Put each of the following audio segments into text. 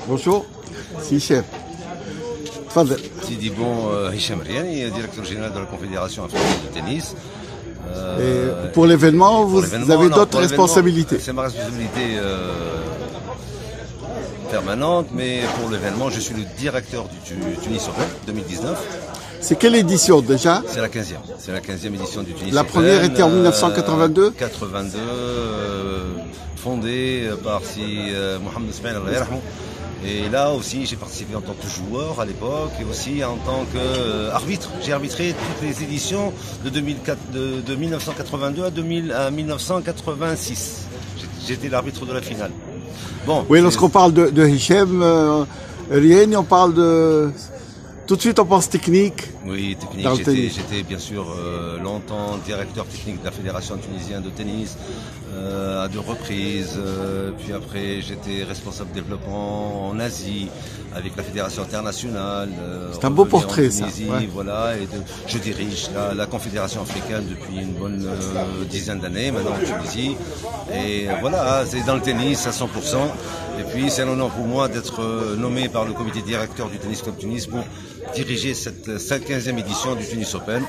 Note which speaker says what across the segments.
Speaker 1: Bonjour, c'est Hichem. Tfadel.
Speaker 2: Sidi Bon Hichem Riani, directeur général de la Confédération africaine de tennis.
Speaker 1: Et pour l'événement, vous avez d'autres responsabilités.
Speaker 2: C'est ma responsabilité permanente, mais pour l'événement, je suis le directeur du Tunis Open 2019.
Speaker 1: C'est quelle édition déjà?
Speaker 2: C'est la 15e. C'est la 15e édition du Tunis
Speaker 1: La
Speaker 2: Open.
Speaker 1: première était en 1982
Speaker 2: 82, fondée par Mohamed Ismail al-Yarhamou. Et là aussi, j'ai participé en tant que joueur à l'époque et aussi en tant qu'arbitre. J'ai arbitré toutes les éditions de 1982 à 1986. J'étais l'arbitre de la finale. Bon,
Speaker 1: oui, lorsqu'on parle de Hichem Rieni, on parle de... Tout de suite, on pense technique.
Speaker 2: Oui, technique. J'étais bien sûr longtemps directeur technique de la Fédération tunisienne de tennis à deux reprises. Puis après, j'étais responsable développement en Asie avec la Fédération internationale.
Speaker 1: C'est un beau portrait, ça.
Speaker 2: Ouais. Voilà, et je dirige la Confédération africaine depuis une bonne dizaine d'années maintenant en Tunisie. Et voilà, c'est dans le tennis à 100%. Et puis, c'est un honneur pour moi d'être nommé par le comité directeur du Tennis Club Tunis pour diriger cette 15e édition du Tunis Open.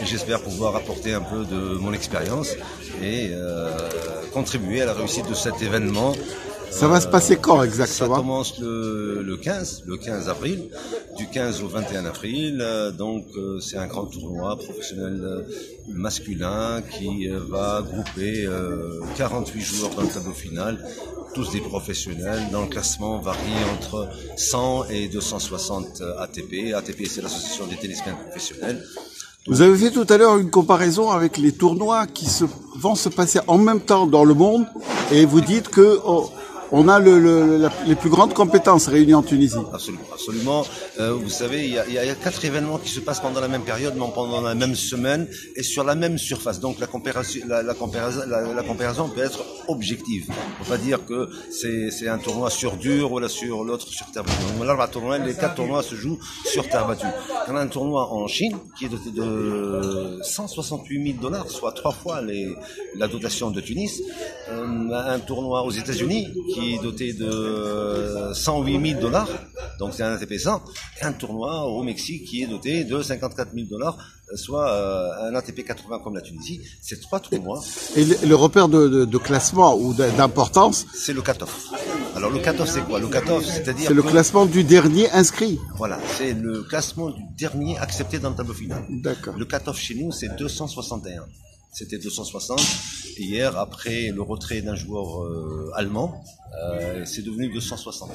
Speaker 2: Et j'espère pouvoir apporter un peu de mon expérience et contribuer à la réussite de cet événement.
Speaker 1: Ça va se passer quand exactement?
Speaker 2: Ça commence le 15 avril, du 15 au 21 avril. Donc c'est un grand tournoi professionnel masculin qui va grouper 48 joueurs dans le tableau final, tous des professionnels. Dans le classement varie entre 100 et 260 ATP. ATP, c'est l'association des tennismen professionnels.
Speaker 1: Vous avez fait tout à l'heure une comparaison avec les tournois qui vont se passer en même temps dans le monde et vous dites que on a les plus grandes compétences réunies en Tunisie.
Speaker 2: Absolument. Vous savez, il y a 4 événements qui se passent pendant la même période, mais pendant la même semaine et sur la même surface. Donc la comparaison peut être objective. On ne peut pas dire que c'est un tournoi sur dur ou là sur l'autre sur terre battue. Les 4 tournois se jouent sur terre battue. On a un tournoi en Chine qui est doté de 168 000 $, soit 3 fois la dotation de Tunis. Un tournoi aux États-Unis qui est doté de 108 000 $, donc c'est un ATP 100, et un tournoi au Mexique qui est doté de 54 000 $, soit un ATP 80 comme la Tunisie. C'est 3 tournois.
Speaker 1: Et le repère de classement ou d'importance?
Speaker 2: C'est le cut-off. Alors le cut-off c'est quoi? Le cut-off, c'est-à-dire
Speaker 1: c'est le classement du dernier inscrit.
Speaker 2: Voilà, c'est le classement du dernier accepté dans le tableau final.
Speaker 1: D'accord.
Speaker 2: Le cut-off chez nous c'est 261. C'était 260. Hier, après le retrait d'un joueur allemand, c'est devenu 261.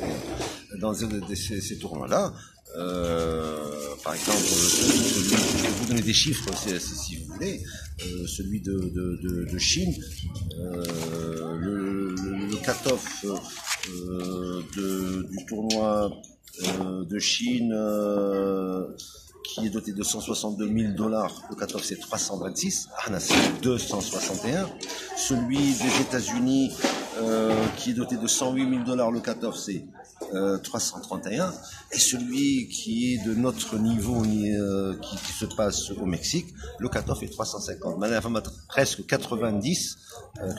Speaker 2: Dans ces tournois-là, par exemple, je vais vous donner des chiffres si vous voulez. Celui de Chine, le cut-off du tournoi de Chine qui est doté de 162 000 $, le cut-off c'est 326, Ahna c'est 261. Celui des États-Unis qui est doté de 108 000 $, le cut-off c'est 331. Et celui qui est de notre niveau qui se passe au Mexique, le cut-off est 350. Maintenant, il faut presque 90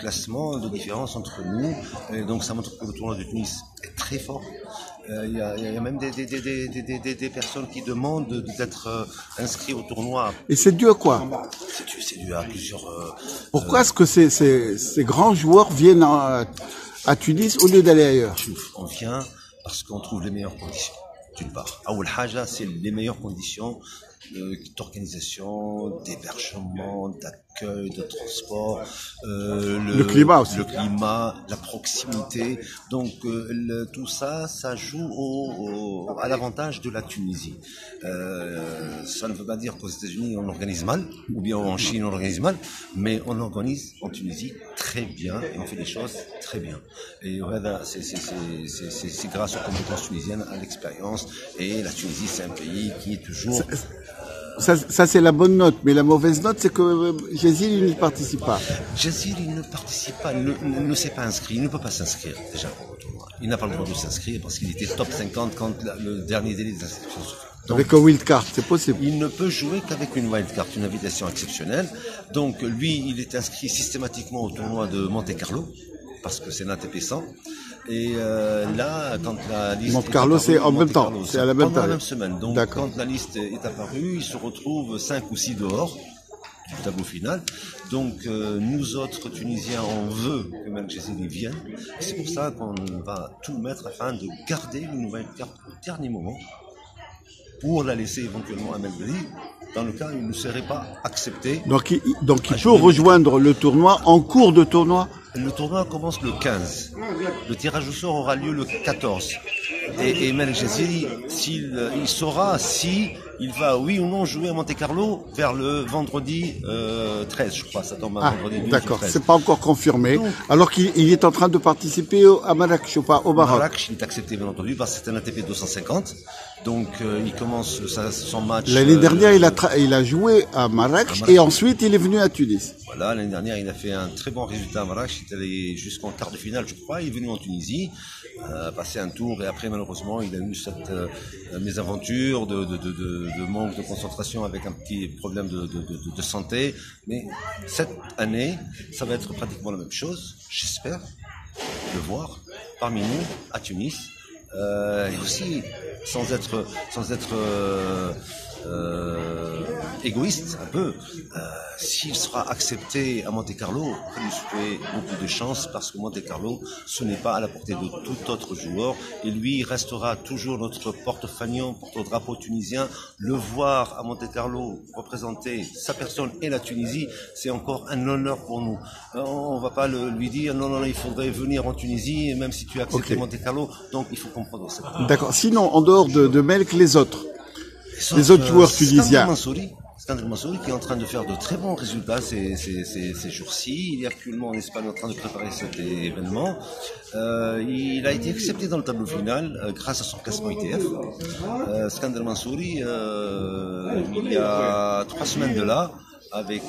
Speaker 2: classements de différence entre nous. Et donc ça montre que le tournoi de Tunis est très fort. Il y a même des personnes qui demandent d'être inscrits au tournoi.
Speaker 1: Et c'est dû à quoi?
Speaker 2: C'est dû à plusieurs...
Speaker 1: Pourquoi est-ce que ces grands joueurs viennent à Tunis au lieu d'aller ailleurs?
Speaker 2: On vient parce qu'on trouve les meilleures conditions, d'une part. Aoul Haja, c'est les meilleures conditions d'organisation, d'hébergement, d'accueil, de transport,
Speaker 1: le climat aussi.
Speaker 2: Le climat, la proximité. Donc tout ça, ça joue à l'avantage de la Tunisie. Ça ne veut pas dire qu'aux États-Unis on organise mal, ou bien en Chine on organise mal, mais on organise en Tunisie très bien et on fait des choses très bien. Et voilà, c'est grâce aux compétences tunisiennes, à l'expérience. Et la Tunisie, c'est un pays qui est toujours...
Speaker 1: Ça c'est la bonne note, mais la mauvaise note, c'est que Jazil, il ne participe pas.
Speaker 2: Jazil, il ne participe pas, ne s'est pas inscrit, il ne peut pas s'inscrire déjà pour le tournoi. Il n'a pas le droit de s'inscrire parce qu'il était top 50 quand le dernier délai des inscriptions se fait.
Speaker 1: Avec un wildcard, c'est possible.
Speaker 2: Il ne peut jouer qu'avec une wildcard, une invitation exceptionnelle. Donc lui, il est inscrit systématiquement au tournoi de Monte-Carlo. parce que c'est l'ATP 100. Et là, quand la liste
Speaker 1: Monte Carlo, c'est en même temps, c'est à la même
Speaker 2: pendant la
Speaker 1: période.
Speaker 2: même semaine. Donc, quand la liste est apparue, il se retrouve 5 ou 6 dehors du tableau final. Donc, nous autres Tunisiens, on veut que Malik Jaziri vienne. C'est pour ça qu'on va tout mettre afin de garder une nouvelle carte au dernier moment pour la laisser éventuellement à Melbeli, dans le cas où il ne serait pas accepté.
Speaker 1: Donc il peut rejoindre le tournoi en cours de tournoi.
Speaker 2: Le tournoi commence le 15. Le tirage au sort aura lieu le 14. Et Malik Jaziri, il saura si il va, oui ou non, jouer à Monte-Carlo vers le vendredi 13, je crois. Ça tombe un vendredi 12
Speaker 1: d'accord,
Speaker 2: ou 13.
Speaker 1: c'est pas encore confirmé. Donc, alors qu'il est en train de participer à Marrakech, ou pas, au Maroc.
Speaker 2: Marrakech, il est accepté, bien entendu, parce que c'est un ATP 250. Donc, il commence son match.
Speaker 1: L'année dernière, il a joué à Marrakech et ensuite il est venu à Tunis.
Speaker 2: Voilà, l'année dernière, il a fait un très bon résultat à Marrakech. Il est allé jusqu'en quart de finale, je crois. Il est venu en Tunisie, passer un tour, et après, malheureusement, il a eu cette mésaventure de manque de concentration avec un petit problème de santé. Mais cette année, ça va être pratiquement la même chose. J'espère le voir parmi nous à Tunis. Et aussi, sans être égoïste un peu, s'il sera accepté à Monte-Carlo, on lui souhaite beaucoup de chance, parce que Monte-Carlo, ce n'est pas à la portée de tout autre joueur, et lui restera toujours notre porte-fanion, porte-drapeau tunisien. Le voir à Monte-Carlo représenter sa personne et la Tunisie, c'est encore un honneur pour nous. On va pas lui dire non, il faudrait venir en Tunisie, même si tu as accepté Monte-Carlo. Donc il faut comprendre ça.
Speaker 1: D'accord. Sinon, en dehors de Melk, les autres joueurs tunisiens.
Speaker 2: Skander Mansouri qui est en train de faire de très bons résultats ces jours-ci. Il est actuellement en Espagne en train de préparer cet événement. Il a été accepté dans le tableau final grâce à son classement ITF. Skander Mansouri, il y a 3 semaines de là, avec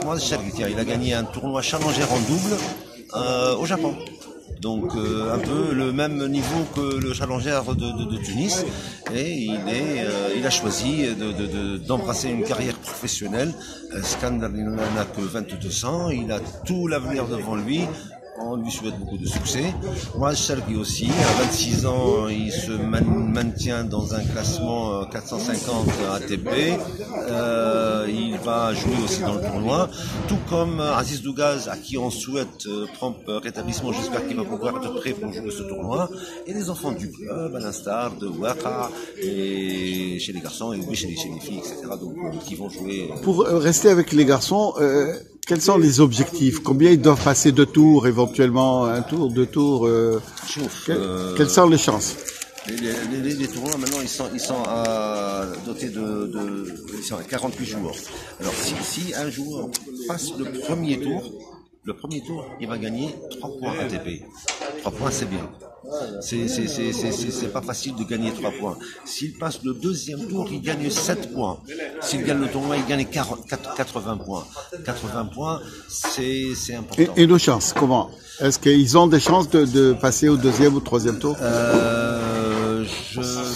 Speaker 2: moi, il a gagné un tournoi Challenger en double au Japon. Donc un peu le même niveau que le Challenger de Tunis, et il a choisi d'embrasser une carrière professionnelle. Skander, il n'en a que 22 ans, il a tout l'avenir devant lui. On lui souhaite beaucoup de succès. Moi, Shargi aussi, à 26 ans, il se maintient dans un classement 450 ATP. Il va jouer aussi dans le tournoi. Tout comme Aziz Dougaz, à qui on souhaite prompt rétablissement. J'espère qu'il va pouvoir être prêt pour jouer ce tournoi. Et les enfants du club, à l'instar de Ouaqa, et chez les garçons, et chez les filles, etc. Donc, qui vont jouer.
Speaker 1: Pour rester avec les garçons, quels sont les objectifs? Combien ils doivent passer de tours, éventuellement un tour, 2 tours quelles sont les chances?
Speaker 2: Les tournois maintenant ils sont dotés ils sont à 48 joueurs. Alors si un joueur passe le premier tour, il va gagner 3 points ATP. 3 points, c'est bien. C'est pas facile de gagner 3 points. S'il passe le deuxième tour, il gagne 7 points. S'il gagne le tournoi, il gagne 80 points. 80 points, c'est important.
Speaker 1: Et nos chances, comment? Est-ce qu'ils ont des chances de passer au deuxième ou troisième tour?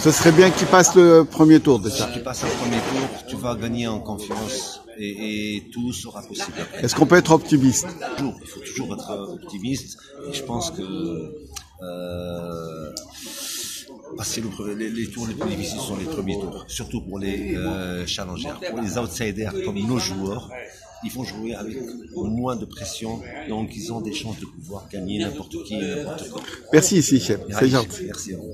Speaker 1: Ce serait bien qu'ils passent le premier tour déjà.
Speaker 2: Si tu passes un premier tour, tu vas gagner en confiance. Et tout sera possible après.
Speaker 1: Est-ce qu'on peut être optimiste?
Speaker 2: Il faut toujours être optimiste. Et je pense que passer les tours les plus difficiles sont les premiers tours, surtout pour les challengers. Pour les outsiders comme nos joueurs, ils vont jouer avec moins de pression, donc ils ont des chances de pouvoir gagner n'importe qui et n'importe quoi.
Speaker 1: Merci, chef. C'est gentil.
Speaker 2: Merci à vous.